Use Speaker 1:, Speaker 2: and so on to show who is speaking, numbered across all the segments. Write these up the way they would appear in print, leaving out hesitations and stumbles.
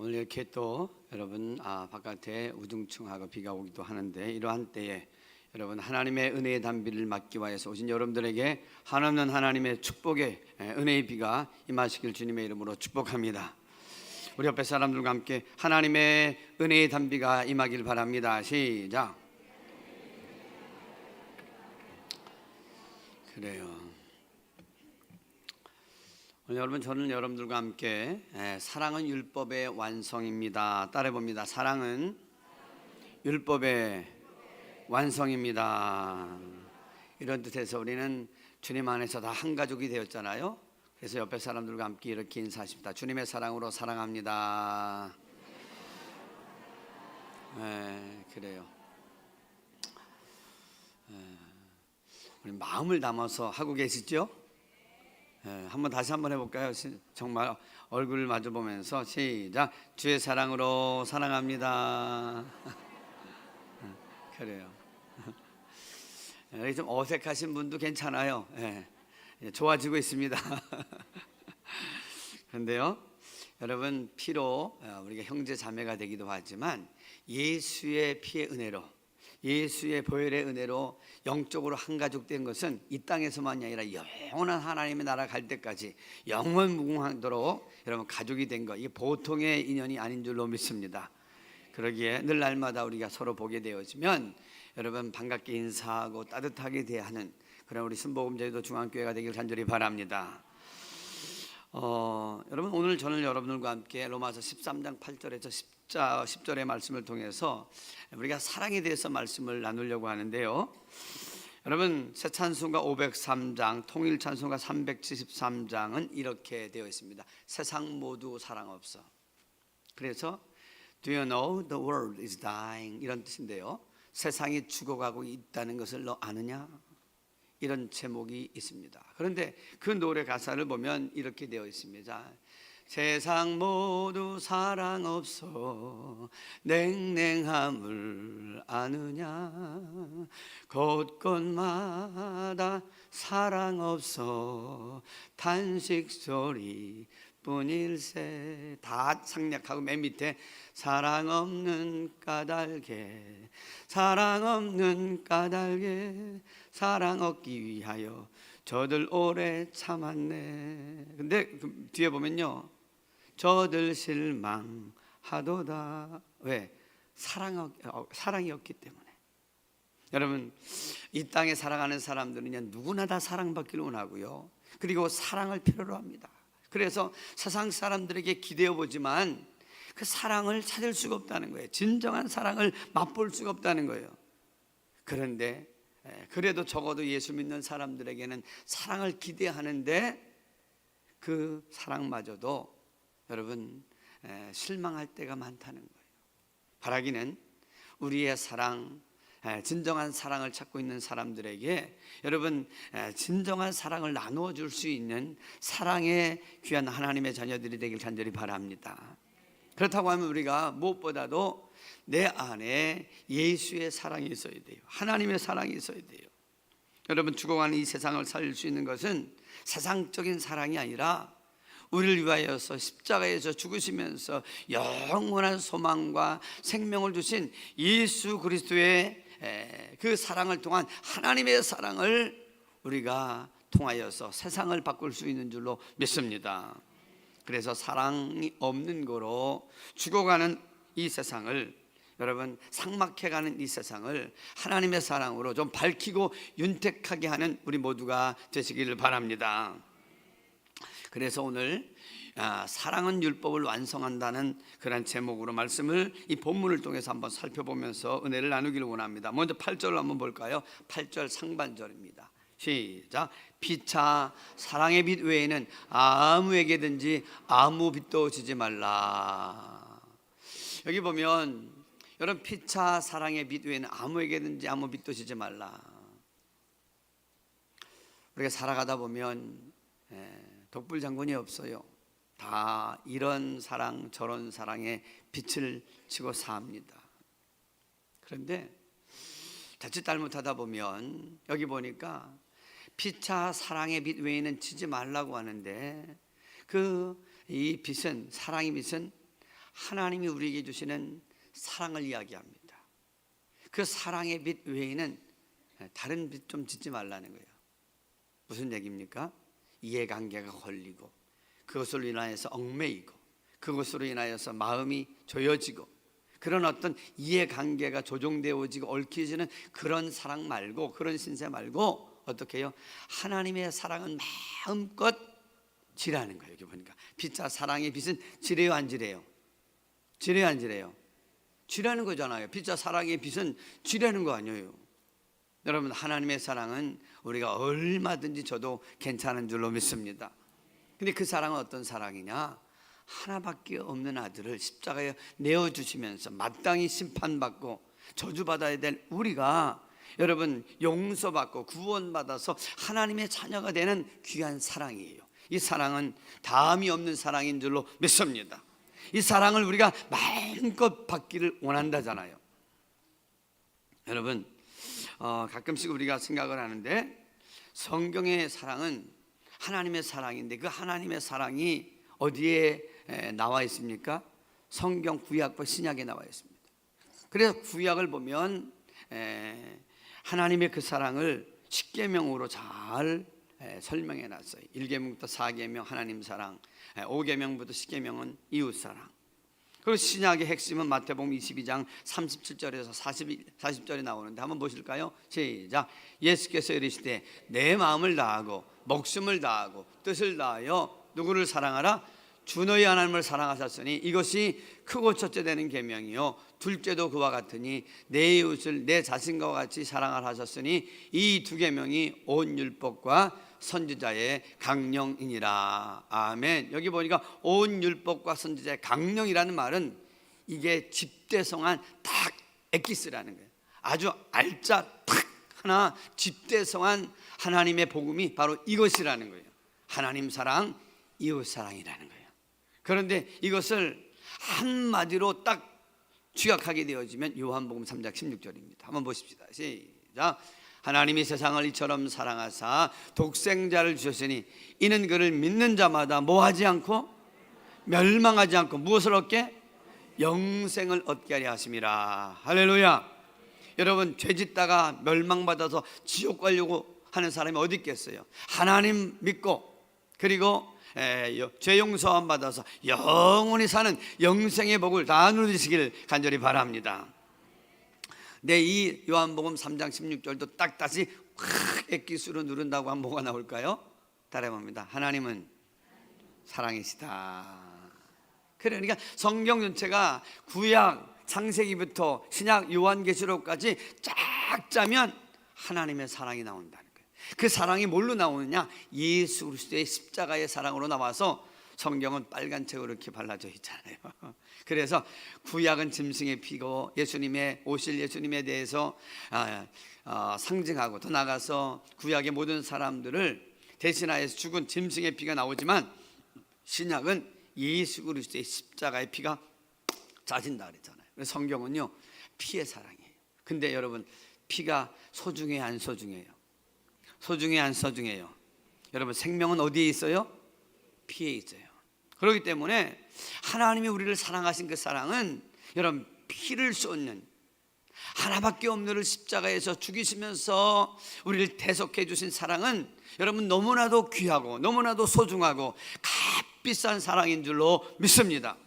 Speaker 1: 오늘 이렇게 또 여러분 바깥에 우중충하고 비가 오기도 하는데 이러한 때에 여러분 하나님의 은혜의 단비를 맞기 위해서 오신 여러분들에게 한없는 하나님의 축복의 은혜의 비가 임하시길 주님의 이름으로 축복합니다. 우리 옆에 사람들과 함께 하나님의 은혜의 단비가 임하길 바랍니다. 시작. 그래요. 오늘 여러분, 저는 여러분들과 함께 사랑은 율법의 완성입니다. 따라해봅니다. 사랑은 율법의 완성입니다. 이런 뜻에서 우리는 주님 안에서 다 한 가족이 되었잖아요. 그래서 옆에 사람들과 함께 이렇게 인사하십니다. 주님의 사랑으로 사랑합니다. 그래요. 우리 마음을 담아서 하고 계시죠? 한번 다시 한번 해볼까요? 정말 얼굴을 마주 보면서 시작. 주의 사랑으로 사랑합니다. 그래요. 좀 어색하신 분도 괜찮아요. 좋아지고 있습니다. 그런데요, 여러분, 피로 우리가 형제 자매가 되기도 하지만 예수의 피의 은혜로, 예수의 보혈의 은혜로 영적으로 한 가족 된 것은 이 땅에서만이 아니라 영원한 하나님의 나라 갈 때까지 영원 무궁하도록 여러분 가족이 된 것, 이게 보통의 인연이 아닌 줄로 믿습니다. 그러기에 늘 날마다 우리가 서로 보게 되어지면 여러분 반갑게 인사하고 따뜻하게 대하는 그런 우리 순복음제도 중앙교회가 되길 간절히 바랍니다. 여러분, 오늘 저는 여러분들과 함께 로마서 13장 8절에서 10절의 말씀을 통해서 우리가 사랑에 대해서 말씀을 나누려고 하는데요. 여러분, 새 찬송가 503장, 통일 찬송가 373장은 이렇게 되어 있습니다. 세상 모두 사랑 없어. 그래서 Do you know the world is dying? 이런 뜻인데요. 세상이 죽어가고 있다는 것을 너 아느냐? 이런 제목이 있습니다. 그런데 그 노래 가사를 보면 이렇게 되어 있습니다. 세상 모두 사랑 없어 냉랭함을 아느냐? 곳곳마다 사랑 없어 탄식 소리 뿐일세. 다 생략하고 맨 밑에 사랑 없는 까닭에, 사랑 없는 까닭에 사랑 얻기 위하여 저들 오래 참았네. 근데 그 뒤에 보면요, 저들 실망하도다. 왜? 사랑이 없기 때문에. 여러분, 이 땅에 살아가는 사람들은 누구나 다 사랑받기를 원하고요, 그리고 사랑을 필요로 합니다. 그래서 세상 사람들에게 기대어 보지만 그 사랑을 찾을 수가 없다는 거예요. 진정한 사랑을 맛볼 수가 없다는 거예요. 그런데 그래도 적어도 예수 믿는 사람들에게는 사랑을 기대하는데 그 사랑마저도 여러분 실망할 때가 많다는 거예요. 바라기는 우리의 사랑, 진정한 사랑을 찾고 있는 사람들에게 여러분 진정한 사랑을 나누어 줄 수 있는 사랑의 귀한 하나님의 자녀들이 되길 간절히 바랍니다. 그렇다고 하면 우리가 무엇보다도 내 안에 예수의 사랑이 있어야 돼요. 하나님의 사랑이 있어야 돼요. 여러분, 죽어가는 이 세상을 살릴 수 있는 것은 세상적인 사랑이 아니라 우리를 위하여서 십자가에서 죽으시면서 영원한 소망과 생명을 주신 예수 그리스도의 그 사랑을 통한 하나님의 사랑을 우리가 통하여서 세상을 바꿀 수 있는 줄로 믿습니다. 그래서 사랑이 없는 거로 죽어가는 이 세상을, 여러분 삭막해가는 이 세상을 하나님의 사랑으로 좀 밝히고 윤택하게 하는 우리 모두가 되시기를 바랍니다. 그래서 오늘 사랑은 율법을 완성한다는 그런 제목으로 말씀을 이 본문을 통해서 한번 살펴보면서 은혜를 나누기를 원합니다. 먼저 8절을 한번 볼까요? 8절 상반절입니다. 시작. 피차 사랑의 빛 외에는 아무에게든지 아무 빛도 주지 말라. 여기 보면 여러분, 피차 사랑의 빛 외에는 아무에게든지 아무 빛도 주지 말라. 우리가 살아가다 보면 독불장군이 없어요. 다 이런 사랑 저런 사랑에 빛을 치고 삽니다. 그런데 자칫 잘못하다 보면 여기 보니까 피차 사랑의 빛 외에는 치지 말라고 하는데 이 빛은, 사랑의 빛은 하나님이 우리에게 주시는 사랑을 이야기합니다. 그 사랑의 빛 외에는 다른 빛 좀 짓지 말라는 거예요. 무슨 얘기입니까? 이해관계가 걸리고 그것으로 인하여서 얽매이고 그것으로 인하여서 마음이 조여지고 그런 어떤 이해관계가 조종되어지고 얽혀지는 그런 사랑 말고, 그런 신세 말고 어떻게 해요? 하나님의 사랑은 마음껏 지라는 거예요. 여기 보니까 빛자 사랑의 빛은 지래요 안 지래요? 지래요 안 지래요? 지라는 거잖아요. 빛자 사랑의 빛은 지라는 거 아니에요. 여러분, 하나님의 사랑은 우리가 얼마든지 줘도 괜찮은 줄로 믿습니다. 근데 그 사랑은 어떤 사랑이냐? 하나밖에 없는 아들을 십자가에 내어주시면서 마땅히 심판받고 저주받아야 될 우리가 여러분 용서받고 구원받아서 하나님의 자녀가 되는 귀한 사랑이에요. 이 사랑은 다음이 없는 사랑인 줄로 믿습니다. 이 사랑을 우리가 마음껏 받기를 원한다잖아요. 여러분, 가끔씩 우리가 생각을 하는데 성경의 사랑은 하나님의 사랑인데 그 하나님의 사랑이 어디에 나와 있습니까? 성경 구약과 신약에 나와 있습니다. 그래서 구약을 보면 하나님의 그 사랑을 십계명으로 잘 설명해 놨어요. 1계명부터 4계명 하나님 사랑, 5계명부터 10계명은 이웃 사랑. 그리고 신약의 핵심은 마태복음 22장 37절에서 40절에 나오는데 한번 보실까요? 시작. 예수께서 이르시되 내 마음을 다하고 목숨을 다하고 뜻을 다하여 누구를 사랑하라? 주 너희 하나님을 사랑하셨으니 이것이 크고 첫째 되는 계명이요 둘째도 그와 같으니 내 이웃을 내 자신과 같이 사랑하라 하셨으니 이 두 계명이 온 율법과 선지자의 강령이니라. 아멘. 여기 보니까 온 율법과 선지자의 강령이라는 말은 이게 집대성한 딱 엑기스라는 거예요. 아주 알짜 딱 하나 집대성한 하나님의 복음이 바로 이것이라는 거예요. 하나님 사랑, 이웃 사랑이라는 거예요. 그런데 이것을 한마디로 딱 취약하게 되어지면 요한복음 3장 16절입니다. 한번 보십시다. 시작. 하나님이 세상을 이처럼 사랑하사 독생자를 주셨으니 이는 그를 믿는 자마다 뭐하지 않고 멸망하지 않고 무엇을 얻게? 영생을 얻게 하려 하심이라. 할렐루야. 여러분, 죄짓다가 멸망받아서 지옥 가려고 하는 사람이 어디 있겠어요? 하나님 믿고 그리고 죄 용서함 받아서 영원히 사는 영생의 복을 다 누리시길 간절히 바랍니다. 네, 이 요한복음 3장 16절도 딱 다시 확 엑기스로 누른다고 하면 뭐가 나올까요? 따라해봅니다. 하나님은 사랑이시다. 그러니까 성경 전체가 구약 창세기부터 신약 요한계시록까지 쫙 짜면 하나님의 사랑이 나온다는 거예요. 그 사랑이 뭘로 나오느냐? 예수 그리스도의 십자가의 사랑으로 나와서 성경은 빨간 책으로 이렇게 발라져 있잖아요. 그래서 구약은 짐승의 피고 예수님의 오실 예수님에 대해서 상징하고 더 나가서 구약의 모든 사람들을 대신하여서 죽은 짐승의 피가 나오지만 신약은 예수 그리스도의 십자가의 피가 짜진다 그랬잖아요. 그래서 성경은요 피의 사랑이에요. 근데 여러분, 피가 소중해요 안 소중해요? 소중해요 안 소중해요? 여러분, 생명은 어디에 있어요? 피에 있어요. 그렇기 때문에 하나님이 우리를 사랑하신 그 사랑은 여러분 피를 쏟는, 하나밖에 없는 십자가에서 죽이시면서 우리를 대속해 주신 사랑은 여러분 너무나도 귀하고 너무나도 소중하고 값비싼 사랑인 줄로 믿습니다.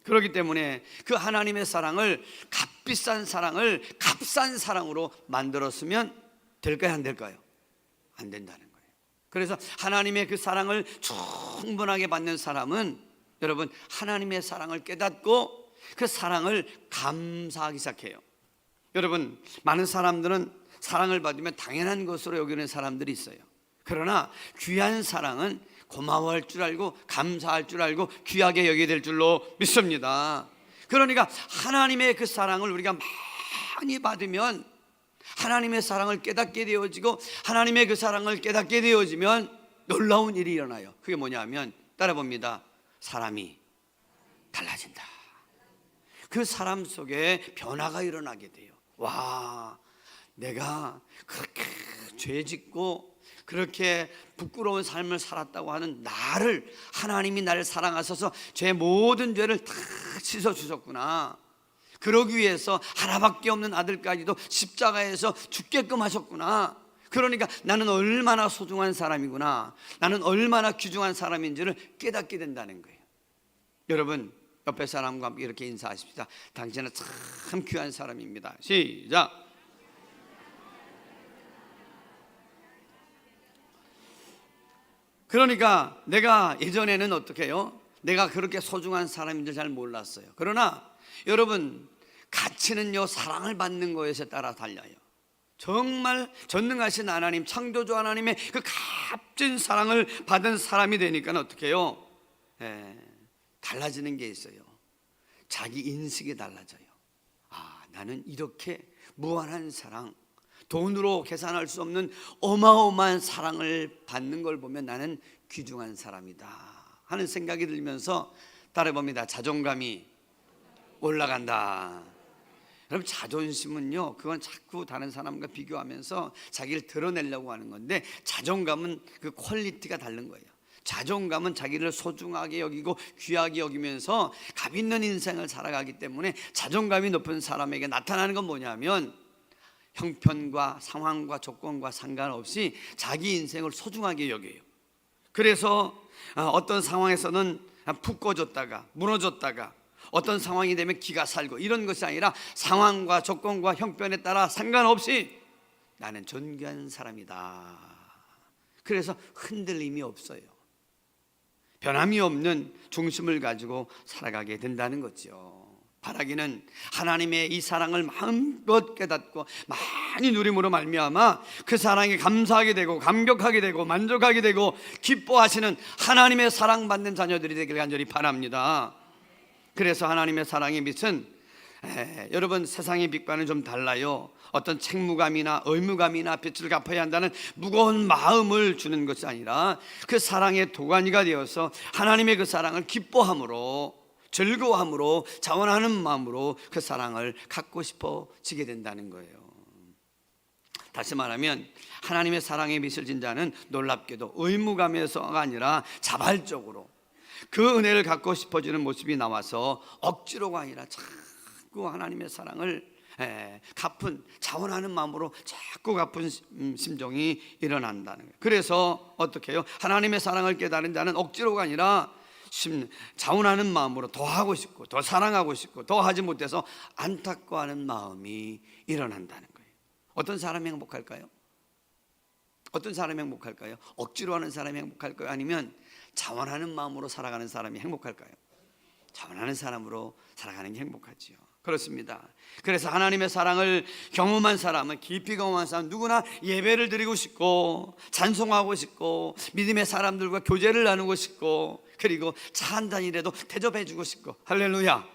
Speaker 1: 그렇기 때문에 그 하나님의 사랑을, 값비싼 사랑을 값싼 사랑으로 만들었으면 될까요 안 될까요? 안 된다는 거예요. 그래서 하나님의 그 사랑을 충분하게 받는 사람은 여러분 하나님의 사랑을 깨닫고 그 사랑을 감사하기 시작해요. 여러분, 많은 사람들은 사랑을 받으면 당연한 것으로 여기는 사람들이 있어요. 그러나 귀한 사랑은 고마워할 줄 알고 감사할 줄 알고 귀하게 여겨야 될 줄로 믿습니다. 그러니까 하나님의 그 사랑을 우리가 많이 받으면 하나님의 사랑을 깨닫게 되어지고 하나님의 그 사랑을 깨닫게 되어지면 놀라운 일이 일어나요. 그게 뭐냐면 따라봅니다. 사람이 달라진다. 그 사람 속에 변화가 일어나게 돼요. 와, 내가 그렇게 죄짓고 그렇게 부끄러운 삶을 살았다고 하는 나를 하나님이 나를 사랑하셔서 제 모든 죄를 다 씻어주셨구나. 그러기 위해서 하나밖에 없는 아들까지도 십자가에서 죽게끔 하셨구나. 그러니까 나는 얼마나 소중한 사람이구나, 나는 얼마나 귀중한 사람인지를 깨닫게 된다는 거예요. 여러분, 옆에 사람과 함께 이렇게 인사하십시다. 당신은 참 귀한 사람입니다. 시작. 그러니까 내가 예전에는 어떻게 해요? 내가 그렇게 소중한 사람인 줄 잘 몰랐어요. 그러나 여러분, 가치는요 사랑을 받는 것에 따라 달려요. 정말 전능하신 하나님, 창조주 하나님의 그 값진 사랑을 받은 사람이 되니까 어떻게 해요? 달라지는 게 있어요. 자기 인식이 달라져요. 아, 나는 이렇게 무한한 사랑, 돈으로 계산할 수 없는 어마어마한 사랑을 받는 걸 보면 나는 귀중한 사람이다 하는 생각이 들면서 따라봅니다. 자존감이 올라간다. 여러분, 자존심은요, 그건 자꾸 다른 사람과 비교하면서 자기를 드러내려고 하는 건데, 자존감은 그 퀄리티가 다른 거예요. 자존감은 자기를 소중하게 여기고 귀하게 여기면서 값 있는 인생을 살아가기 때문에, 자존감이 높은 사람에게 나타나는 건 뭐냐면 형편과 상황과 조건과 상관없이 자기 인생을 소중하게 여겨요. 그래서 어떤 상황에서는 푹 꺼졌다가 무너졌다가, 어떤 상황이 되면 기가 살고, 이런 것이 아니라 상황과 조건과 형편에 따라 상관없이 나는 존귀한 사람이다. 그래서 흔들림이 없어요. 변함이 없는 중심을 가지고 살아가게 된다는 거죠. 바라기는 하나님의 이 사랑을 마음껏 깨닫고 많이 누림으로 말미암아 그 사랑에 감사하게 되고 감격하게 되고 만족하게 되고 기뻐하시는 하나님의 사랑받는 자녀들이 되길 간절히 바랍니다. 그래서 하나님의 사랑의 빛은 여러분, 세상의 빛과는 좀 달라요. 어떤 책무감이나 의무감이나 빚을 갚아야 한다는 무거운 마음을 주는 것이 아니라 그 사랑의 도가니가 되어서 하나님의 그 사랑을 기뻐함으로, 즐거워함으로, 자원하는 마음으로 그 사랑을 갖고 싶어지게 된다는 거예요. 다시 말하면 하나님의 사랑에 빛을 진 자는 놀랍게도 의무감에서가 아니라 자발적으로 그 은혜를 갖고 싶어지는 모습이 나와서 억지로가 아니라 자꾸 하나님의 사랑을 갚은, 자원하는 마음으로 자꾸 갚은 심정이 일어난다는 거예요. 그래서 어떻게 해요? 하나님의 사랑을 깨달은 자는 억지로가 아니라 자원하는 마음으로 더 하고 싶고 더 사랑하고 싶고 더 하지 못해서 안타까워하는 마음이 일어난다는 거예요. 어떤 사람이 행복할까요? 어떤 사람이 행복할까요? 억지로 하는 사람이 행복할까요? 아니면 자원하는 마음으로 살아가는 사람이 행복할까요? 자원하는 사람으로 살아가는 게 행복하지요. 그렇습니다. 그래서 하나님의 사랑을 경험한 사람은, 깊이 경험한 사람은 누구나 예배를 드리고 싶고 찬송하고 싶고 믿음의 사람들과 교제를 나누고 싶고, 그리고 차 한 잔이라도 대접해 주고 싶고, 할렐루야.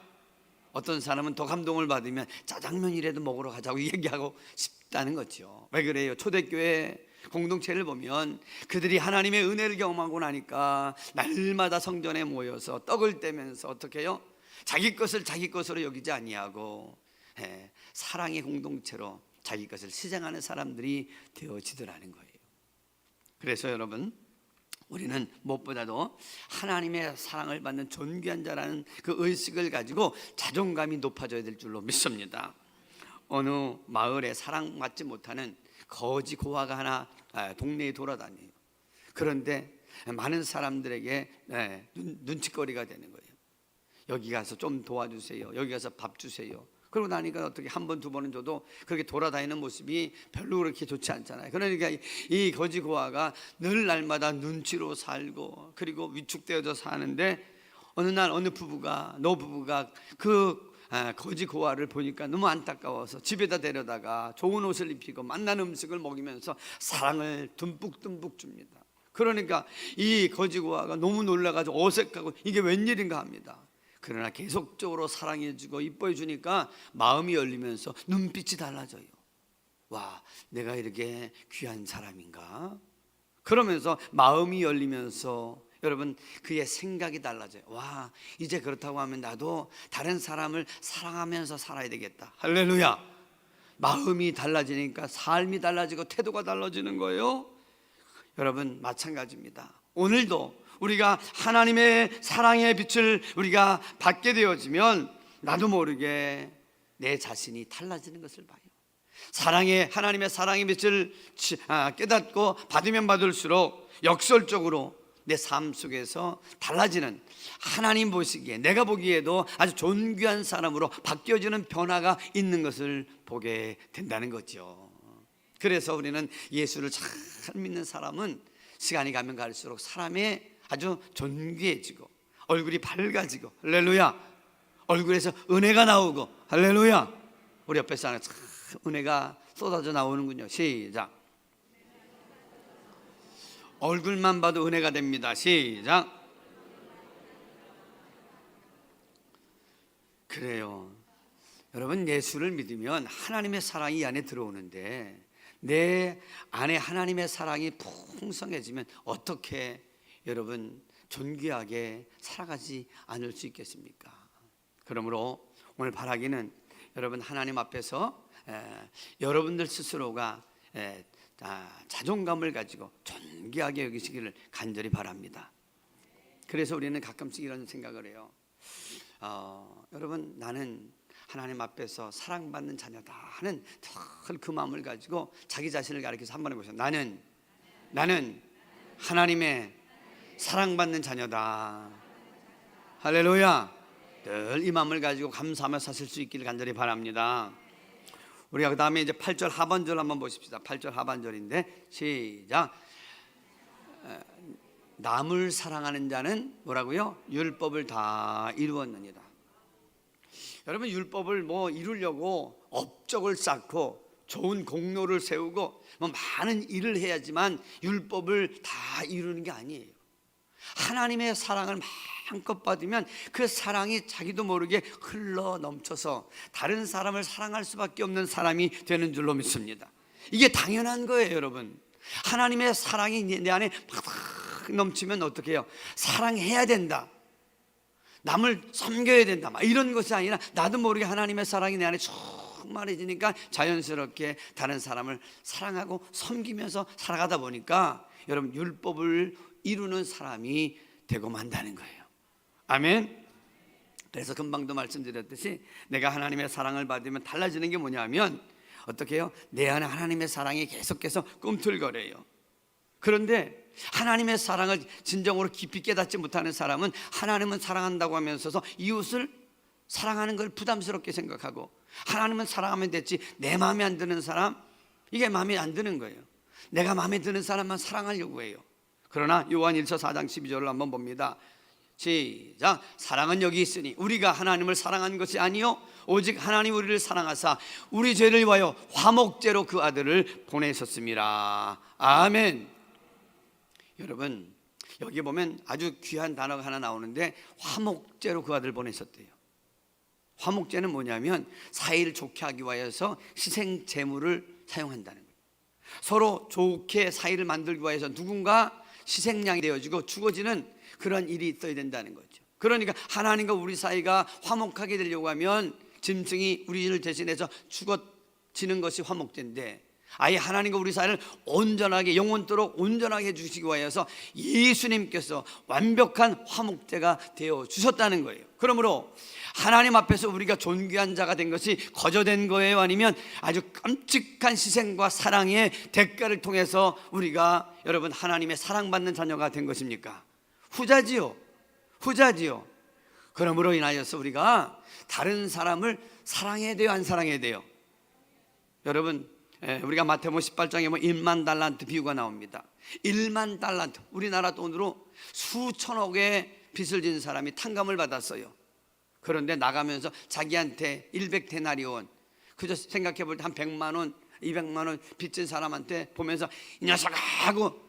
Speaker 1: 어떤 사람은 더 감동을 받으면 짜장면이라도 먹으러 가자고 얘기하고 싶다는 거죠. 왜 그래요? 초대교회 공동체를 보면 그들이 하나님의 은혜를 경험하고 나니까 날마다 성전에 모여서 떡을 떼면서 어떻게 해요? 자기 것을 자기 것으로 여기지 아니하고 사랑의 공동체로 자기 것을 시장하는 사람들이 되어지더라는 거예요. 그래서 여러분, 우리는 무엇보다도 하나님의 사랑을 받는 존귀한 자라는 그 의식을 가지고 자존감이 높아져야 될 줄로 믿습니다. 어느 마을에 사랑받지 못하는 거지 고아가 하나 동네에 돌아다녀요. 그런데 많은 사람들에게 눈치거리가 되는 거예요. 여기 가서 좀 도와주세요, 여기 가서 밥 주세요. 그러고 나니까 어떻게 한 번, 두 번은 줘도 그렇게 돌아다니는 모습이 별로 그렇게 좋지 않잖아요. 그러니까 이 거지 고아가 늘 날마다 눈치로 살고 그리고 위축되어져 사는데, 어느 날 어느 부부가, 노부부가 그 거지 고아를 보니까 너무 안타까워서 집에다 데려다가 좋은 옷을 입히고 맛난 음식을 먹이면서 사랑을 듬뿍듬뿍 줍니다. 그러니까 이 거지 고아가 너무 놀라가지고 어색하고 이게 웬일인가 합니다. 그러나 계속적으로 사랑해주고 이뻐해주니까 마음이 열리면서 눈빛이 달라져요. 와, 내가 이렇게 귀한 사람인가? 그러면서 마음이 열리면서 여러분, 그의 생각이 달라져요. 와, 이제 그렇다고 하면 나도 다른 사람을 사랑하면서 살아야 되겠다. 할렐루야. 마음이 달라지니까 삶이 달라지고 태도가 달라지는 거예요. 여러분, 마찬가지입니다. 오늘도 우리가 하나님의 사랑의 빛을 우리가 받게 되어지면 나도 모르게 내 자신이 달라지는 것을 봐요. 하나님의 사랑의 빛을 깨닫고 받으면 받을수록 역설적으로 내 삶 속에서 달라지는, 하나님 보시기에 내가 보기에도 아주 존귀한 사람으로 바뀌어지는 변화가 있는 것을 보게 된다는 거죠. 그래서 우리는 예수를 잘 믿는 사람은 시간이 가면 갈수록 사람이 아주 존귀해지고 얼굴이 밝아지고, 할렐루야, 얼굴에서 은혜가 나오고, 할렐루야. 우리 옆에 사람 참 은혜가 쏟아져 나오는군요. 시작. 얼굴만 봐도 은혜가 됩니다. 시작. 그래요. 여러분, 예수를 믿으면 하나님의 사랑이 이 안에 들어오는데 내 안에 하나님의 사랑이 풍성해지면 어떻게 여러분 존귀하게 살아가지 않을 수 있겠습니까? 그러므로 오늘 바라기는 여러분 하나님 앞에서 여러분들 스스로가 자존감을 가지고 존귀하게 여기시기를 간절히 바랍니다. 그래서 우리는 가끔씩 이런 생각을 해요. 여러분, 나는 하나님 앞에서 사랑받는 자녀다 하는 그 마음을 가지고 자기 자신을 가리켜서 한번 해보세요. 나는 하나님의 사랑받는 자녀다. 할렐루야. 늘 이 마음을 가지고 감사하며 사실 수 있기를 간절히 바랍니다. 우리가 그 다음에 이제 8절 하반절 한번 보십시다. 8절 하반절인데 시작. 남을 사랑하는 자는 뭐라고요? 율법을 다 이루었느니라. 여러분, 율법을 이루려고 업적을 쌓고 좋은 공로를 세우고 많은 일을 해야지만 율법을 다 이루는 게 아니에요. 하나님의 사랑을 마음껏 받으면 그 사랑이 자기도 모르게 흘러 넘쳐서 다른 사람을 사랑할 수밖에 없는 사람이 되는 줄로 믿습니다. 이게 당연한 거예요, 여러분. 하나님의 사랑이 내 안에 팍 넘치면 어떻게 해요? 사랑해야 된다, 남을 섬겨야 된다, 이런 것이 아니라 나도 모르게 하나님의 사랑이 내 안에 충만해지니까 자연스럽게 다른 사람을 사랑하고 섬기면서 살아가다 보니까 여러분 율법을 이루는 사람이 되고 만다는 거예요. 아멘. 그래서 금방도 말씀드렸듯이 내가 하나님의 사랑을 받으면 달라지는 게 뭐냐면 어떻게 해요? 내 안에 하나님의 사랑이 계속해서 꿈틀거려요. 그런데 하나님의 사랑을 진정으로 깊이 깨닫지 못하는 사람은 하나님은 사랑한다고 하면서 이웃을 사랑하는 걸 부담스럽게 생각하고, 하나님은 사랑하면 됐지 내 마음에 안 드는 사람, 이게 마음에 안 드는 거예요. 내가 마음에 드는 사람만 사랑하려고 해요. 그러나 요한 1서 4장 12절을 한번 봅니다. 시작. 사랑은 여기 있으니 우리가 하나님을 사랑한 것이 아니요 오직 하나님 우리를 사랑하사 우리 죄를 위하여 화목제로 그 아들을 보내셨습니다. 아멘. 여러분, 여기 보면 아주 귀한 단어가 하나 나오는데 화목제로 그 아들을 보내셨대요. 화목제는 뭐냐면 사이를 좋게 하기 위해서 희생 제물을 사용한다는 거예요. 서로 좋게 사이를 만들기 위해서 누군가 희생양이 되어지고 죽어지는 그런 일이 있어야 된다는 거죠. 그러니까 하나님과 우리 사이가 화목하게 되려고 하면 짐승이 우리를 대신해서 죽어지는 것이 화목제인데, 아예 하나님과 우리 사이를 온전하게 영원토록 온전하게 해주시기 위해서 예수님께서 완벽한 화목제가 되어 주셨다는 거예요. 그러므로 하나님 앞에서 우리가 존귀한 자가 된 것이 거저된 거예요? 아니면 아주 깜찍한 희생과 사랑의 대가를 통해서 우리가 여러분 하나님의 사랑받는 자녀가 된 것입니까? 후자지요. 후자지요. 그러므로 인하여서 우리가 다른 사람을 사랑해야 돼요, 안 사랑해야 돼요? 여러분, 우리가 마태복음 18장에 1만 달란트 비유가 나옵니다. 1만 달란트, 우리나라 돈으로 수천억의 빚을 진 사람이 탕감을 받았어요. 그런데 나가면서 자기한테 100데나리온, 그저 생각해 볼 때 한 100만 원, 200만 원 빚진 사람한테 보면서 이 녀석아 하고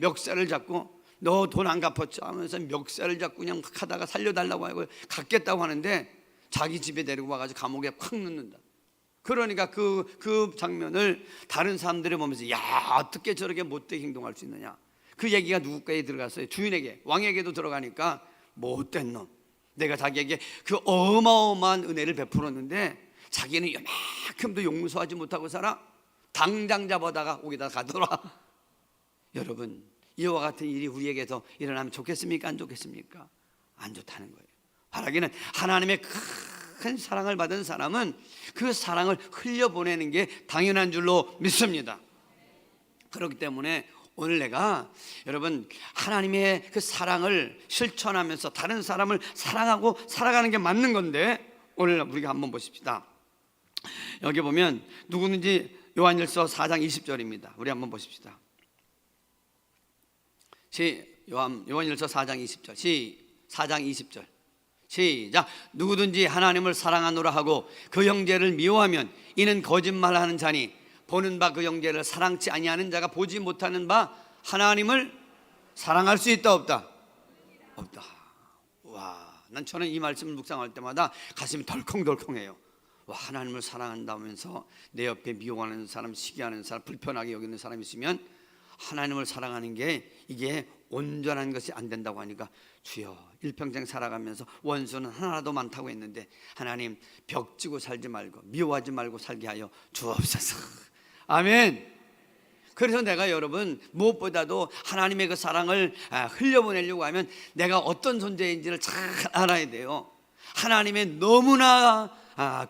Speaker 1: 멱살을 잡고 너 돈 안 갚았죠 하면서 멱살을 잡고 그냥 막 하다가 살려달라고 하고 갚겠다고 하는데 자기 집에 데리고 와가지고 감옥에 콱 넣는다. 그러니까 그 장면을 다른 사람들이 보면서 야, 어떻게 저렇게 못되게 행동할 수 있느냐. 그 얘기가 누구에게 들어갔어요? 주인에게, 왕에게도 들어가니까 못된 놈, 내가 자기에게 그 어마어마한 은혜를 베풀었는데 자기는 이만큼도 용서하지 못하고 살아? 당장 잡아다가 거기다 가둬라. 여러분, 이와 같은 일이 우리에게서 일어나면 좋겠습니까? 안 좋겠습니까? 안 좋다는 거예요. 바라기는 하나님의 큰 사랑을 받은 사람은 그 사랑을 흘려보내는 게 당연한 줄로 믿습니다. 그렇기 때문에 오늘 내가 여러분 하나님의 그 사랑을 실천하면서 다른 사람을 사랑하고 살아가는 게 맞는 건데, 오늘 우리가 한번 보십시다. 여기 보면 누구든지 요한일서 4장 20절입니다. 우리 한번 보십시다. 요한일서 4장 20절 4장 20절 시작. 누구든지 하나님을 사랑하노라 하고 그 형제를 미워하면 이는 거짓말하는 자니 보는 바 그 형제를 사랑치 아니하는 자가 보지 못하는 바 하나님을 사랑할 수 있다 없다? 없다. 와, 저는 이 말씀을 묵상할 때마다 가슴이 덜컹덜컹해요. 와, 하나님을 사랑한다면서 내 옆에 미워하는 사람, 시기하는 사람, 불편하게 여기는 사람이 있으면 하나님을 사랑하는 게 이게 온전한 것이 안 된다고 하니까, 주여 일평생 살아가면서 원수는 하나라도 많다고 했는데 하나님 벽지고 살지 말고 미워하지 말고 살게 하여 주옵소서. 아멘. 그래서 내가 여러분 무엇보다도 하나님의 그 사랑을 흘려보내려고 하면 내가 어떤 존재인지를 잘 알아야 돼요. 하나님의 너무나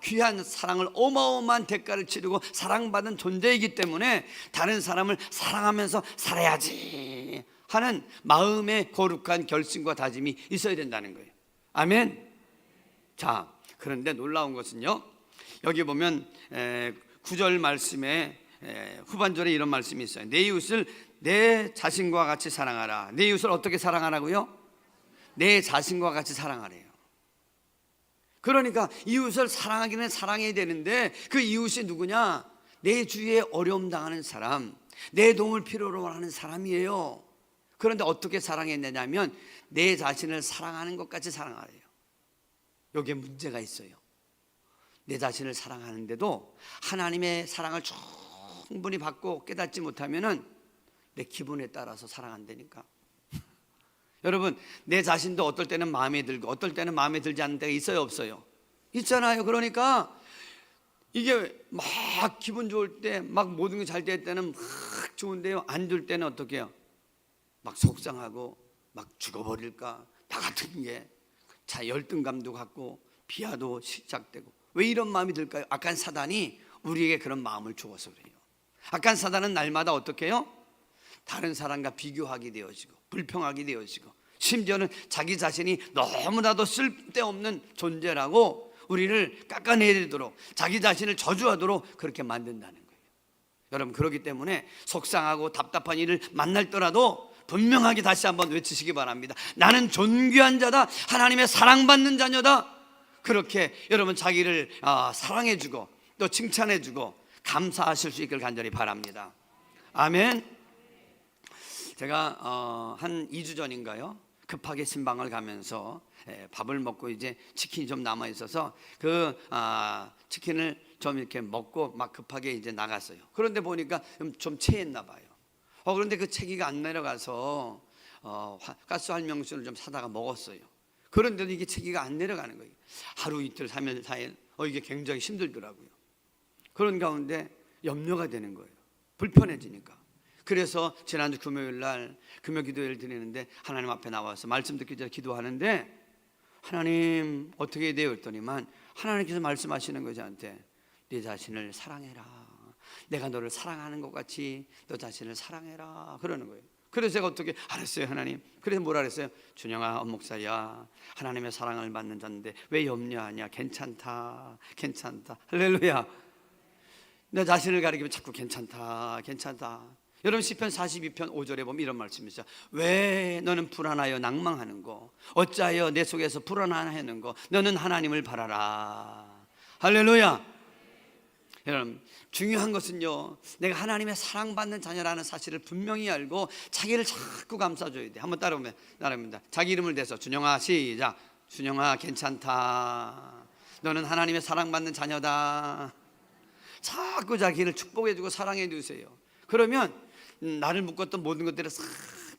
Speaker 1: 귀한 사랑을, 어마어마한 대가를 치르고 사랑받은 존재이기 때문에 다른 사람을 사랑하면서 살아야지 하는 마음의 거룩한 결심과 다짐이 있어야 된다는 거예요. 아멘. 자, 그런데 놀라운 것은요, 여기 보면 9절 말씀에 후반절에 이런 말씀이 있어요. 내 이웃을 내 자신과 같이 사랑하라. 내 이웃을 어떻게 사랑하라고요? 내 자신과 같이 사랑하래요. 그러니까 이웃을 사랑하기는 사랑해야 되는데 그 이웃이 누구냐? 내 주위에 어려움 당하는 사람, 내 도움을 필요로 하는 사람이에요. 그런데 어떻게 사랑했느냐면 내 자신을 사랑하는 것 같이 사랑하래요. 여기에 문제가 있어요. 내 자신을 사랑하는데도 하나님의 사랑을 충분히 받고 깨닫지 못하면은 내 기분에 따라서 사랑한다니까. 여러분, 내 자신도 어떨 때는 마음에 들고 어떨 때는 마음에 들지 않는 때가 있어요, 없어요? 있잖아요. 그러니까 이게 막 기분 좋을 때, 막 모든 게 잘 될 때는 막 좋은데요, 안 될 때는 어떻게 해요? 막 속상하고 막 죽어버릴까, 나 같은 게 열등감도 갖고 비하도 시작되고. 왜 이런 마음이 들까요? 악한 사단이 우리에게 그런 마음을 주어서 그래요. 악한 사단은 날마다 어떻게 해요? 다른 사람과 비교하게 되어지고 불평하게 되어지고, 심지어는 자기 자신이 너무나도 쓸데없는 존재라고 우리를 깎아내리도록, 자기 자신을 저주하도록 그렇게 만든다는 거예요. 여러분, 그렇기 때문에 속상하고 답답한 일을 만날더라도 분명하게 다시 한번 외치시기 바랍니다. 나는 존귀한 자다, 하나님의 사랑받는 자녀다. 그렇게 여러분 자기를 사랑해주고 또 칭찬해주고 감사하실 수 있기를 간절히 바랍니다. 아멘. 제가 한 2주 전인가요, 급하게 신방을 가면서 밥을 먹고 이제 치킨이 좀 남아 있어서 그 치킨을 좀 이렇게 먹고 막 급하게 이제 나갔어요. 그런데 보니까 좀 체했나 봐요. 그런데 그 체기가 안 내려가서 가스 활명수를 좀 사다가 먹었어요. 그런데도 이게 체기가 안 내려가는 거예요. 하루 이틀 3일 4일 이게 굉장히 힘들더라고요. 그런 가운데 염려가 되는 거예요. 불편해지니까. 그래서 지난주 금요일 날 금요 기도회를 드리는데 하나님 앞에 나와서 말씀 듣기 전에 기도하는데, 하나님 어떻게 해야 돼요? 그랬더니만 하나님께서 말씀하시는 거죠. 저한테 네 자신을 사랑해라. 내가 너를 사랑하는 것 같이 너 자신을 사랑해라 그러는 거예요. 그래서 제가 어떻게 알았어요, 하나님. 그래서 뭐라 그랬어요? 준영아, 목사야, 하나님의 사랑을 받는 자인데 왜 염려하냐? 괜찮다, 괜찮다. 할렐루야. 내 자신을 가리키면 자꾸 괜찮다, 괜찮다. 여러분 시편 42편 5절에 보면 이런 말씀이 있어요. 왜 너는 불안하여 낭망하는고, 어찌하여 내 속에서 불안하는고, 너는 하나님을 바라라. 할렐루야. 여러분, 중요한 것은요, 내가 하나님의 사랑받는 자녀라는 사실을 분명히 알고 자기를 자꾸 감싸줘야 돼. 한번 따라오면 나랍니다. 자기 이름을 대서 준영아, 시작. 준영아, 괜찮다. 너는 하나님의 사랑받는 자녀다. 자꾸 자기를 축복해주고 사랑해 주세요. 그러면 나를 묶었던 모든 것들이 싹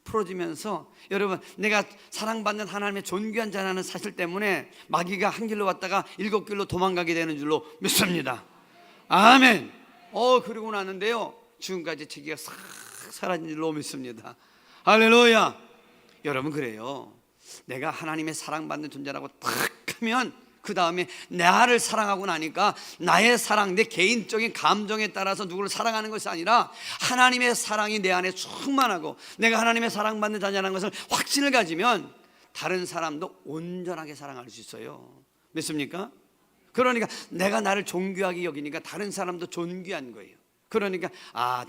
Speaker 1: 풀어지면서, 여러분, 내가 사랑받는 하나님의 존귀한 자라는 사실 때문에 마귀가 한 길로 왔다가 7길로 도망가게 되는 줄로 믿습니다. 아멘. 그러고 나는데요, 지금까지 체기가 싹 사라진 줄로 믿습니다. 할렐루야. 여러분 그래요. 내가 하나님의 사랑받는 존재라고 딱 하면 그 다음에 나를 사랑하고 나니까 나의 사랑, 내 개인적인 감정에 따라서 누구를 사랑하는 것이 아니라 하나님의 사랑이 내 안에 충만하고 내가 하나님의 사랑받는 자녀라는 것을 확신을 가지면 다른 사람도 온전하게 사랑할 수 있어요. 믿습니까? 그러니까 내가 나를 존귀하게 여기니까 다른 사람도 존귀한 거예요. 그러니까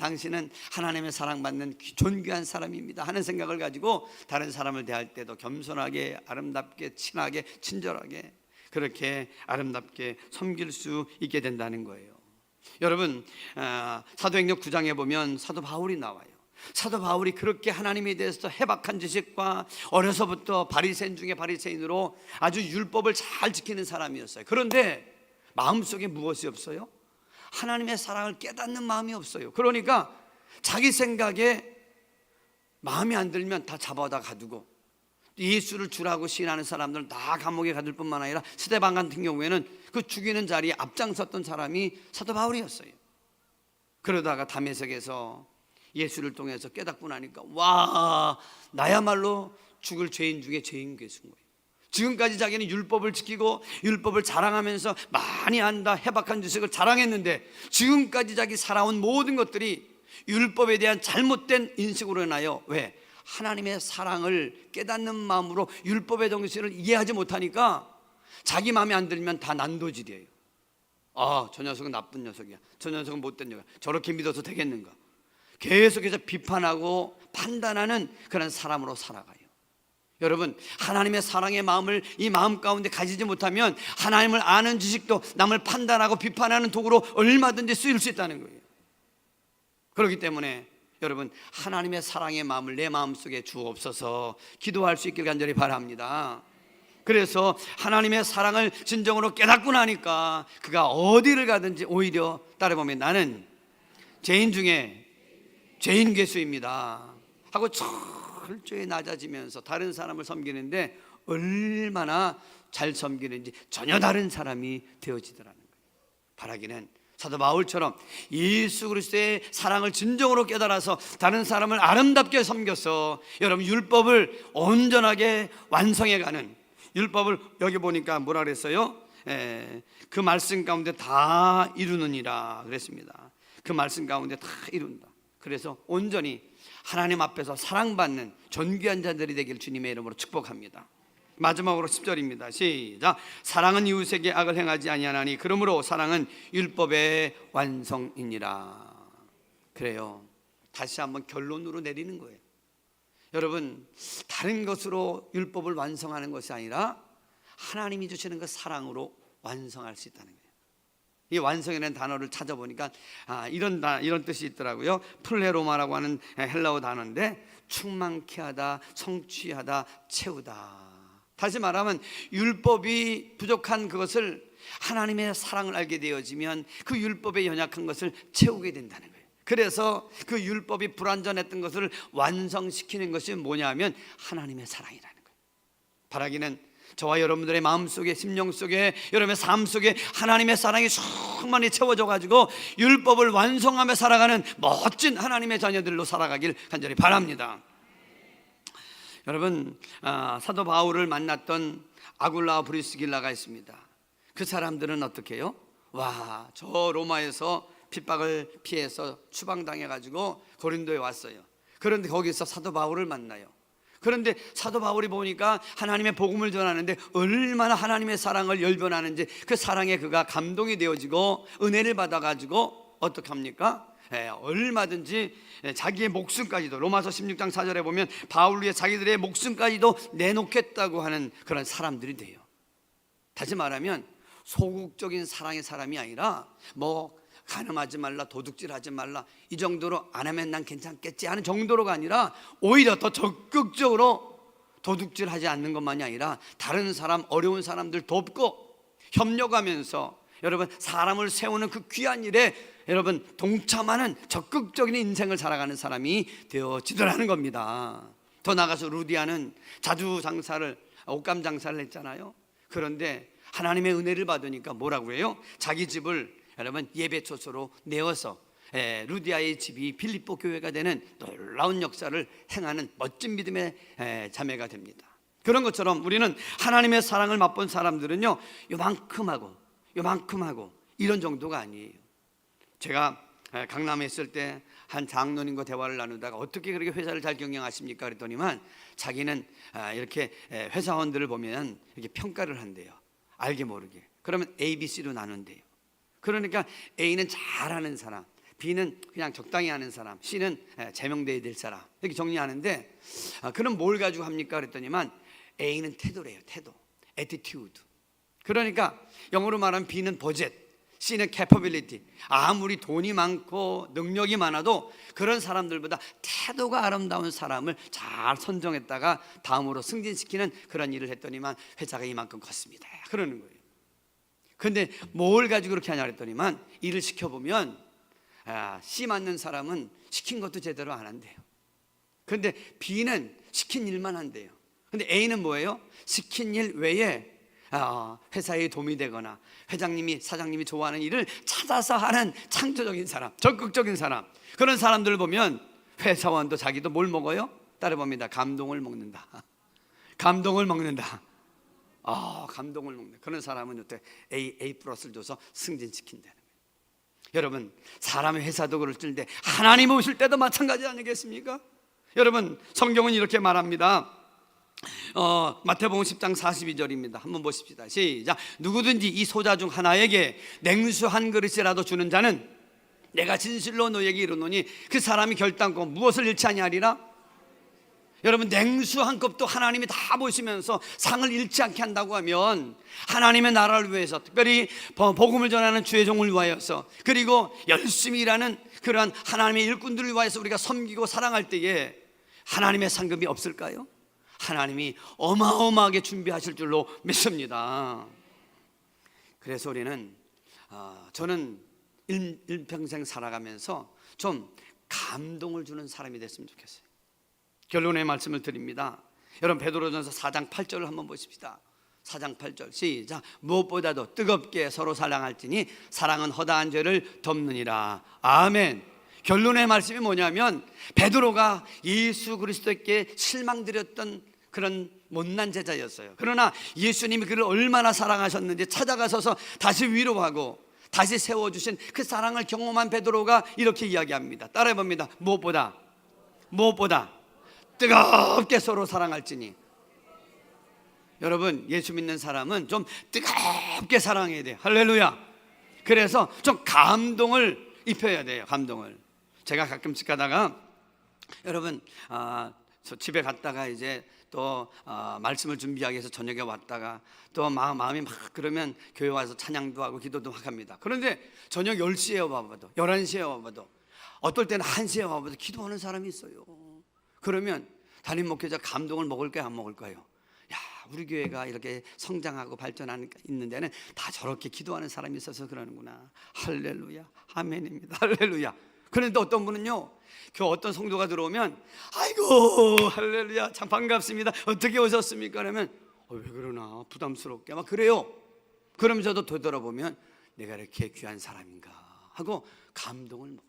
Speaker 1: 당신은 하나님의 사랑받는 존귀한 사람입니다 하는 생각을 가지고 다른 사람을 대할 때도 겸손하게, 아름답게, 친하게, 친절하게 그렇게 아름답게 섬길 수 있게 된다는 거예요. 여러분, 사도행전 9장에 보면 사도 바울이 나와요. 사도 바울이 그렇게 하나님에 대해서 해박한 지식과 어려서부터 바리새인 중에 바리새인으로 아주 율법을 잘 지키는 사람이었어요. 그런데 마음속에 무엇이 없어요? 하나님의 사랑을 깨닫는 마음이 없어요. 그러니까 자기 생각에 마음에 안 들면 다 잡아다 가두고, 예수를 주라고 시인하는 사람들은 다 감옥에 가둘 뿐만 아니라 스데반 같은 경우에는 그 죽이는 자리에 앞장섰던 사람이 사도 바울이었어요. 그러다가 다메섹에서 예수를 통해서 깨닫고 나니까 와, 나야말로 죽을 죄인 중에 죄인 괴수인 거예요. 지금까지 자기는 율법을 지키고 율법을 자랑하면서 많이 안다, 해박한 지식을 자랑했는데 지금까지 자기 살아온 모든 것들이 율법에 대한 잘못된 인식으로 인하여, 왜? 하나님의 사랑을 깨닫는 마음으로 율법의 정신을 이해하지 못하니까 자기 마음에 안 들면 다 난도질이에요. 저 녀석은 나쁜 녀석이야, 저 녀석은 못된 녀석이야, 저렇게 믿어도 되겠는가, 계속해서 비판하고 판단하는 그런 사람으로 살아가요. 여러분, 하나님의 사랑의 마음을 이 마음 가운데 가지지 못하면 하나님을 아는 지식도 남을 판단하고 비판하는 도구로 얼마든지 쓰일 수 있다는 거예요. 그렇기 때문에 여러분, 하나님의 사랑의 마음을 내 마음속에 주옵소서 기도할 수 있길 간절히 바랍니다. 그래서 하나님의 사랑을 진정으로 깨닫고 나니까 그가 어디를 가든지 오히려 따라보면 나는 죄인 중에 죄인 괴수입니다 하고 철저히 낮아지면서 다른 사람을 섬기는데 얼마나 잘 섬기는지 전혀 다른 사람이 되어지더라는 거예요. 바라기는 사도 바울처럼 예수 그리스도의 사랑을 진정으로 깨달아서 다른 사람을 아름답게 섬겨서 여러분 율법을 온전하게 완성해가는, 율법을 여기 보니까 뭐라 그랬어요? 그 말씀 가운데 다 이루느니라 그랬습니다. 그 말씀 가운데 다 이룬다. 그래서 온전히 하나님 앞에서 사랑받는 존귀한 자들이 되길 주님의 이름으로 축복합니다. 마지막으로 10절입니다. 시작. 사랑은 이웃에게 악을 행하지 아니하나니 그러므로 사랑은 율법의 완성이니라. 그래요. 다시 한번 결론으로 내리는 거예요. 여러분, 다른 것으로 율법을 완성하는 것이 아니라 하나님이 주시는 그 사랑으로 완성할 수 있다는 거예요. 이 완성이라는 단어를 찾아보니까 이런 뜻이 있더라고요. 플레로마라고 하는 헬라어 단어인데 충만케 하다, 성취하다, 채우다. 다시 말하면 율법이 부족한 그것을 하나님의 사랑을 알게 되어지면 그 율법의 연약한 것을 채우게 된다는 거예요. 그래서 그 율법이 불완전했던 것을 완성시키는 것이 뭐냐면 하나님의 사랑이라는 거예요. 바라기는 저와 여러분들의 마음속에, 심령 속에, 여러분의 삶 속에 하나님의 사랑이 충만히 채워져 가지고 율법을 완성하며 살아가는 멋진 하나님의 자녀들로 살아가길 간절히 바랍니다. 여러분, 사도 바울을 만났던 아굴라와 브리스길라가 있습니다. 그 사람들은 어떻게 해요? 와, 저 로마에서 핍박을 피해서 추방당해 가지고 고린도에 왔어요. 그런데 거기서 사도 바울을 만나요. 그런데 사도 바울이 보니까 하나님의 복음을 전하는데 얼마나 하나님의 사랑을 열변하는지 그 사랑에 그가 감동이 되어지고 은혜를 받아가지고 어떻게 합니까? 얼마든지 자기의 목숨까지도, 로마서 16장 4절에 보면 바울 위에 자기들의 목숨까지도 내놓겠다고 하는 그런 사람들이 돼요. 다시 말하면 소극적인 사랑의 사람이 아니라 간음하지 말라, 도둑질하지 말라, 이 정도로 안 하면 난 괜찮겠지 하는 정도로가 아니라 오히려 더 적극적으로 도둑질하지 않는 것만이 아니라 다른 사람, 어려운 사람들 돕고 협력하면서 여러분 사람을 세우는 그 귀한 일에 여러분 동참하는 적극적인 인생을 살아가는 사람이 되어지더라는 겁니다. 더 나아가서 루디아는 자주 장사를, 옷감 장사를 했잖아요. 그런데 하나님의 은혜를 받으니까 뭐라고 해요? 자기 집을 여러분 예배초소로 내어서 루디아의 집이 빌립보 교회가 되는 놀라운 역사를 행하는 멋진 믿음의 자매가 됩니다. 그런 것처럼 우리는 하나님의 사랑을 맛본 사람들은요, 요만큼 하고 이런 정도가 아니에요. 제가 강남에 있을 때 한 장로님과 대화를 나누다가 어떻게 그렇게 회사를 잘 경영하십니까? 그랬더니만 자기는 이렇게 회사원들을 보면 이렇게 평가를 한대요. 알게 모르게. 그러면 A, B, C로 나눈대요. 그러니까 A는 잘하는 사람, B는 그냥 적당히 하는 사람, C는 제명돼야 될 사람, 이렇게 정리하는데, 그럼 뭘 가지고 합니까? 그랬더니만 A는 태도래요. 태도, attitude. 그러니까 영어로 말하면 B는 버젯, C는 capability. 아무리 돈이 많고 능력이 많아도 그런 사람들보다 태도가 아름다운 사람을 잘 선정했다가 다음으로 승진시키는 그런 일을 했더니만 회사가 이만큼 컸습니다. 그러는 거예요. 근데 뭘 가지고 그렇게 하냐 그랬더니만 일을 시켜보면 C 맞는 사람은 시킨 것도 제대로 안 한대요. 근데 B는 시킨 일만 한대요. 근데 A는 뭐예요? 시킨 일 외에 회사에 도움이 되거나 회장님이 사장님이 좋아하는 일을 찾아서 하는 창조적인 사람, 적극적인 사람, 그런 사람들을 보면 회사원도 자기도 뭘 먹어요? 따라봅니다. 감동을 먹는다. 감동을 먹는다. 감동을 먹는 그런 사람은 어때? A 플러스를 줘서 승진시킨다는 거예요. 여러분, 사람의 회사도 그럴 텐데 하나님 오실 때도 마찬가지 아니겠습니까? 여러분, 성경은 이렇게 말합니다. 마태복음 10장 42절입니다. 한번 보십시다. 시작. 누구든지 이 소자 중 하나에게 냉수 한 그릇이라도 주는 자는 내가 진실로 너에게 이르노니 그 사람이 결단코 무엇을 잃지 아니하리라. 여러분, 냉수 한 컵도 하나님이 다 보시면서 상을 잃지 않게 한다고 하면 하나님의 나라를 위해서, 특별히 복음을 전하는 주의 종을 위하여서, 그리고 열심히 일하는 그러한 하나님의 일꾼들을 위하여서 우리가 섬기고 사랑할 때에 하나님의 상급이 없을까요? 하나님이 어마어마하게 준비하실 줄로 믿습니다. 그래서 우리는 저는 일평생 살아가면서 좀 감동을 주는 사람이 됐으면 좋겠어요. 결론의 말씀을 드립니다. 여러분, 베드로전서 4장 8절을 한번 보십시다. 4장 8절 시작. 무엇보다도 뜨겁게 서로 사랑할지니 사랑은 허다한 죄를 덮느니라. 아멘. 결론의 말씀이 뭐냐면 베드로가 예수 그리스도께 실망드렸던 그런 못난 제자였어요. 그러나 예수님이 그를 얼마나 사랑하셨는지 찾아가서서 다시 위로하고 다시 세워주신 그 사랑을 경험한 베드로가 이렇게 이야기합니다. 따라해봅니다. 무엇보다 뜨겁게 서로 사랑할지니. 여러분, 예수 믿는 사람은 좀 뜨겁게 사랑해야 돼요. 할렐루야. 그래서 좀 감동을 입혀야 돼요. 감동을. 제가 가끔씩 가다가 여러분, 저 집에 갔다가 이제 또 말씀을 준비하기 위해서 저녁에 왔다가 또 마음이 막 그러면 교회 와서 찬양도 하고 기도도 막 합니다. 그런데 저녁 10시에 와봐도 11시에 와봐도 어떨 때는 1시에 와봐도 기도하는 사람이 있어요. 그러면 담임 목회자 감동을 먹을까요, 안 먹을까요? 야, 우리 교회가 이렇게 성장하고 발전하는 있는 데는 다 저렇게 기도하는 사람이 있어서 그러는구나. 할렐루야, 아멘입니다. 할렐루야. 그런데 어떤 분은요, 그 어떤 성도가 들어오면 아이고 할렐루야 참 반갑습니다, 어떻게 오셨습니까? 그러면 왜 그러나 부담스럽게 막 그래요. 그럼 저도 되돌아보면 내가 이렇게 귀한 사람인가 하고 감동을 먹어요.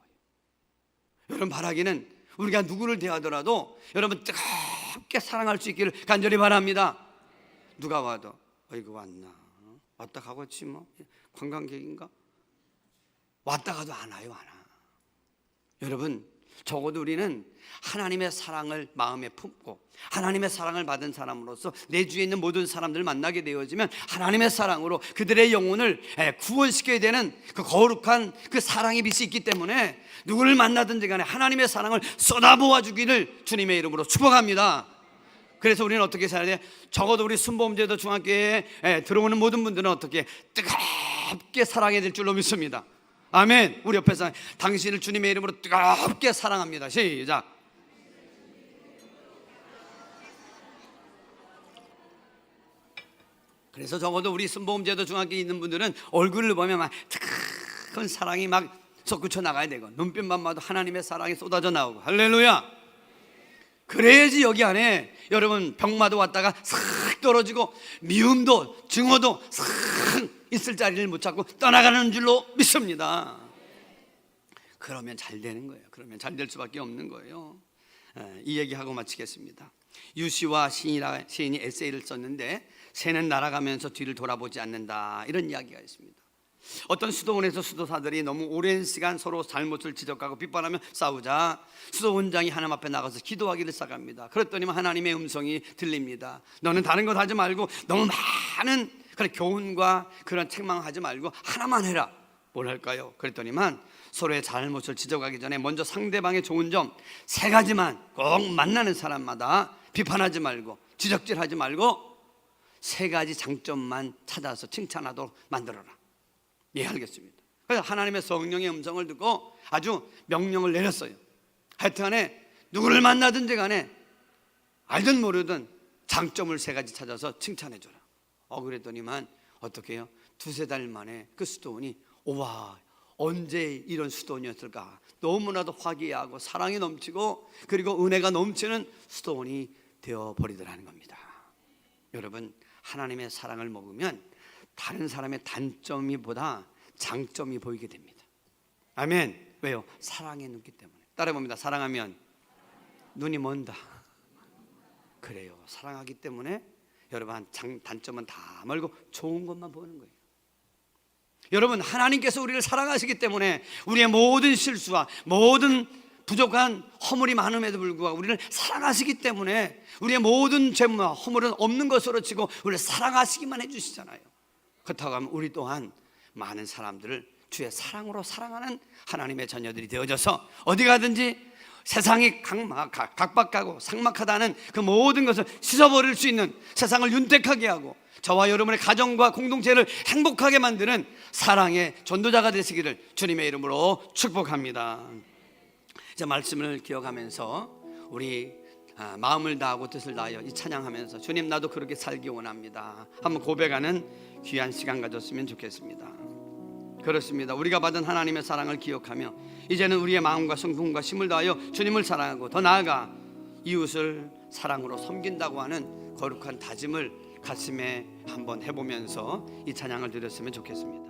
Speaker 1: 여러분, 바라기는 우리가 누구를 대하더라도 여러분 뜨겁게 사랑할 수 있기를 간절히 바랍니다. 누가 와도 이거 왔다 가고지 뭐 관광객인가? 왔다 가도 안 와요. 여러분, 적어도 우리는 하나님의 사랑을 마음에 품고 하나님의 사랑을 받은 사람으로서 내 주위에 있는 모든 사람들을 만나게 되어지면 하나님의 사랑으로 그들의 영혼을 구원시켜야 되는 그 거룩한 그 사랑의 빛이 있기 때문에 누구를 만나든지 간에 하나님의 사랑을 쏟아부어 주기를 주님의 이름으로 축복합니다. 그래서 우리는 어떻게 살아야 돼? 적어도 우리 순복음제도 중학교에 들어오는 모든 분들은 어떻게 뜨겁게 사랑해야 될 줄로 믿습니다. 아멘. 우리 옆에서 당신을 주님의 이름으로 뜨겁게 사랑합니다. 시작. 그래서 적어도 우리 순복음제도 중학교에 있는 분들은 얼굴을 보면 막 뜨거운 사랑이 막 솟구쳐 나가야 되고 눈빛만 봐도 하나님의 사랑이 쏟아져 나오고. 할렐루야. 그래야지 여기 안에 여러분 병마도 왔다가 싹 떨어지고 미움도 증오도 싹 있을 자리를 못 찾고 떠나가는 줄로 믿습니다. 그러면 잘 되는 거예요. 그러면 잘 될 수밖에 없는 거예요. 이 얘기하고 마치겠습니다. 유시와 시인이 에세이를 썼는데 새는 날아가면서 뒤를 돌아보지 않는다, 이런 이야기가 있습니다. 어떤 수도원에서 수도사들이 너무 오랜 시간 서로 잘못을 지적하고 비판하며 싸우자 수도원장이 하나님 앞에 나가서 기도하기를 시작합니다. 그랬더니 하나님의 음성이 들립니다. 너는 다른 것 하지 말고 너무 많은 그런 교훈과 그런 책망하지 말고 하나만 해라. 뭘 할까요? 그랬더니만 서로의 잘못을 지적하기 전에 먼저 상대방의 좋은 점 3가지만 꼭 만나는 사람마다 비판하지 말고 지적질하지 말고 3가지 장점만 찾아서 칭찬하도록 만들어라. 예, 알겠습니다. 그래서 하나님의 성령의 음성을 듣고 아주 명령을 내렸어요. 하여튼간에 누구를 만나든지 간에 알든 모르든 장점을 3가지 찾아서 칭찬해줘라. 그랬더니만 어떻게 해요? 2-3달 만에 그 수도원이 와, 언제 이런 수도원이었을까? 너무나도 화기애애하고 사랑이 넘치고 그리고 은혜가 넘치는 수도원이 되어버리더라는 겁니다. 여러분, 하나님의 사랑을 먹으면 다른 사람의 단점이 보다 장점이 보이게 됩니다. 아멘. 왜요? 사랑의 눈기 때문에. 따라해봅니다. 사랑하면 눈이 먼다. 그래요. 사랑하기 때문에 여러분 단점은 다 말고 좋은 것만 보는 거예요. 여러분, 하나님께서 우리를 사랑하시기 때문에 우리의 모든 실수와 모든 부족한 허물이 많음에도 불구하고 우리를 사랑하시기 때문에 우리의 모든 죄와 허물은 없는 것으로 치고 우리를 사랑하시기만 해주시잖아요. 그렇다고 하면 우리 또한 많은 사람들을 주의 사랑으로 사랑하는 하나님의 자녀들이 되어져서 어디 가든지 세상이 각박하고 삭막하다는 그 모든 것을 씻어버릴 수 있는, 세상을 윤택하게 하고 저와 여러분의 가정과 공동체를 행복하게 만드는 사랑의 전도자가 되시기를 주님의 이름으로 축복합니다. 이제 말씀을 기억하면서 우리 마음을 다하고 뜻을 다하여 이 찬양하면서 주님, 나도 그렇게 살기 원합니다 한번 고백하는 귀한 시간 가졌으면 좋겠습니다. 그렇습니다. 우리가 받은 하나님의 사랑을 기억하며 이제는 우리의 마음과 성품과 힘을 다하여 주님을 사랑하고 더 나아가 이웃을 사랑으로 섬긴다고 하는 거룩한 다짐을 가슴에 한번 해보면서 이 찬양을 드렸으면 좋겠습니다.